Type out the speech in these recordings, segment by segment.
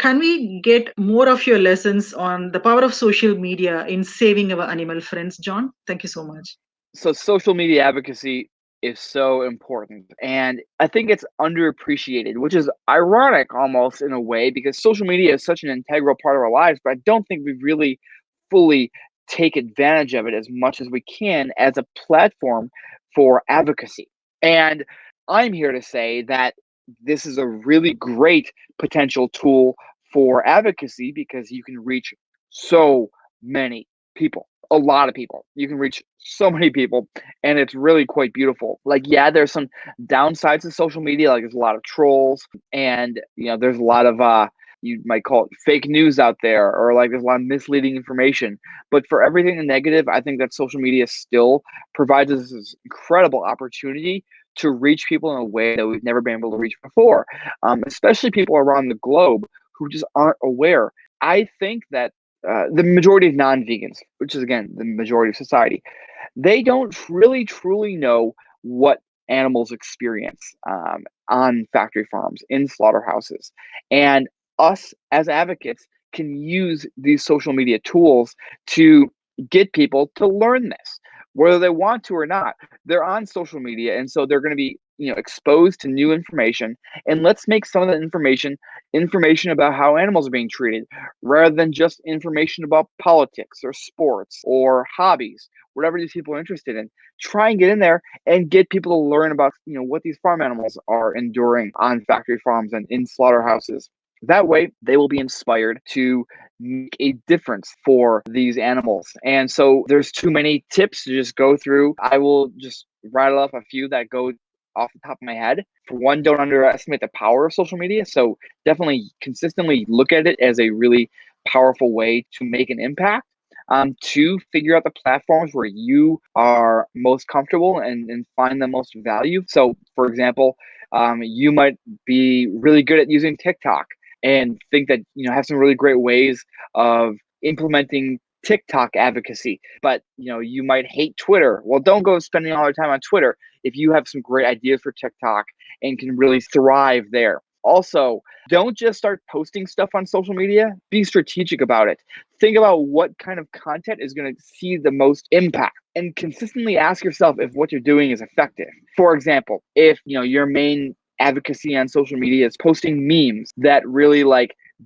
Can we get more of your lessons on the power of social media in saving our animal friends, John? Thank you so much. So social media advocacy is so important, and I think it's underappreciated, which is ironic almost in a way because social media is such an integral part of our lives, but I don't think we really fully take advantage of it as much as we can as a platform for advocacy. And I'm here to say that this is a really great potential tool for advocacy because you can reach so many people, a lot of people. You can reach so many people, and it's really quite beautiful. Like, yeah, there's some downsides to social media, like there's a lot of trolls, and there's a lot of you might call it fake news out there, or like there's a lot of misleading information. But for everything negative, I think that social media still provides us this incredible opportunity to reach people in a way that we've never been able to reach before, especially people around the globe who just aren't aware. I think that the majority of non-vegans, which is again the majority of society, they don't really truly know what animals experience on factory farms, in slaughterhouses. And us as advocates can use these social media tools to get people to learn this, whether they want to or not. They're on social media, and so they're going to be exposed to new information. And let's make some of that information about how animals are being treated, rather than just information about politics or sports or hobbies, whatever these people are interested in. Try and get in there and get people to learn about what these farm animals are enduring on factory farms and in slaughterhouses. That way, they will be inspired to make a difference for these animals. And so there's too many tips to just go through. I will just rattle off a few that go off the top of my head. For one, don't underestimate the power of social media. So definitely consistently look at it as a really powerful way to make an impact. Two, figure out the platforms where you are most comfortable and find the most value. So, for example, you might be really good at using TikTok and think that have some really great ways of implementing TikTok advocacy, but you might hate Twitter. Well, don't go spending all your time on Twitter if you have some great ideas for TikTok and can really thrive there. Also, don't just start posting stuff on social media. Be strategic about it. Think about what kind of content is going to see the most impact, and consistently ask yourself if what you're doing is effective. For example, if your main advocacy on social media is posting memes that really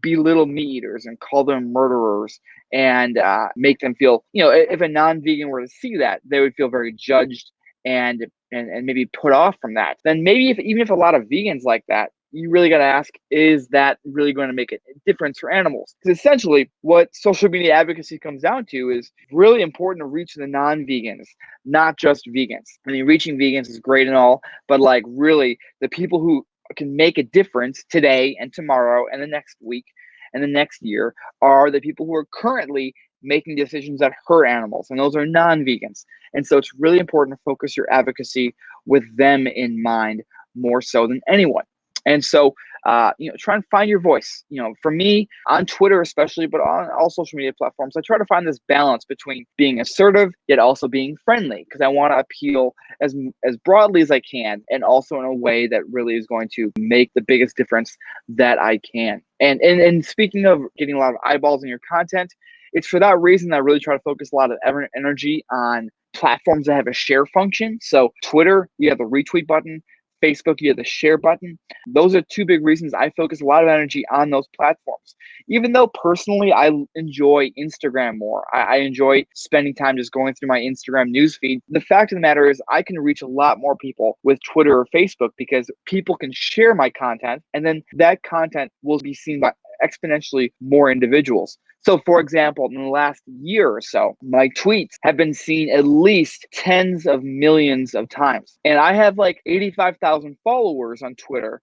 belittle meat eaters and call them murderers and make them feel, if a non-vegan were to see that, they would feel very judged and maybe put off from that. Then maybe even if a lot of vegans like that, you really got to ask, is that really going to make a difference for animals? Because essentially what social media advocacy comes down to is really important to reach the non-vegans, not just vegans. I mean, reaching vegans is great and all, but really the people who can make a difference today and tomorrow and the next week and the next year are the people who are currently making decisions that hurt animals, and those are non-vegans. And so it's really important to focus your advocacy with them in mind more so than anyone. And so, try and find your voice. For me, on Twitter especially, but on all social media platforms, I try to find this balance between being assertive yet also being friendly, because I want to appeal as broadly as I can, and also in a way that really is going to make the biggest difference that I can. And speaking of getting a lot of eyeballs in your content, it's for that reason that I really try to focus a lot of energy on platforms that have a share function. So Twitter, you have the retweet button. Facebook, you have the share button. Those are two big reasons I focus a lot of energy on those platforms. Even though personally I enjoy Instagram more, I enjoy spending time just going through my Instagram newsfeed. The fact of the matter is I can reach a lot more people with Twitter or Facebook because people can share my content, and then that content will be seen by exponentially more individuals. So, for example, in the last year or so, my tweets have been seen at least tens of millions of times. And I have like 85,000 followers on Twitter,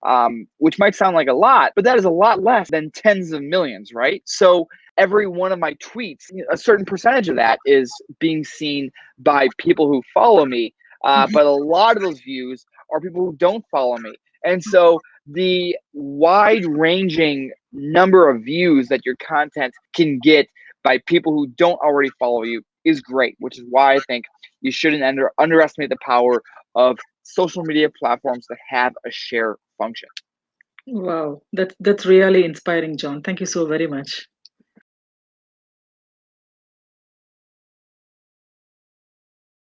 which might sound like a lot, but that is a lot less than tens of millions, right? So, every one of my tweets, a certain percentage of that is being seen by people who follow me. But a lot of those views are people who don't follow me. And so the wide ranging number of views that your content can get by people who don't already follow you is great, which is why I think you shouldn't underestimate the power of social media platforms that have a share function. Wow, that's really inspiring, John. Thank you so very much.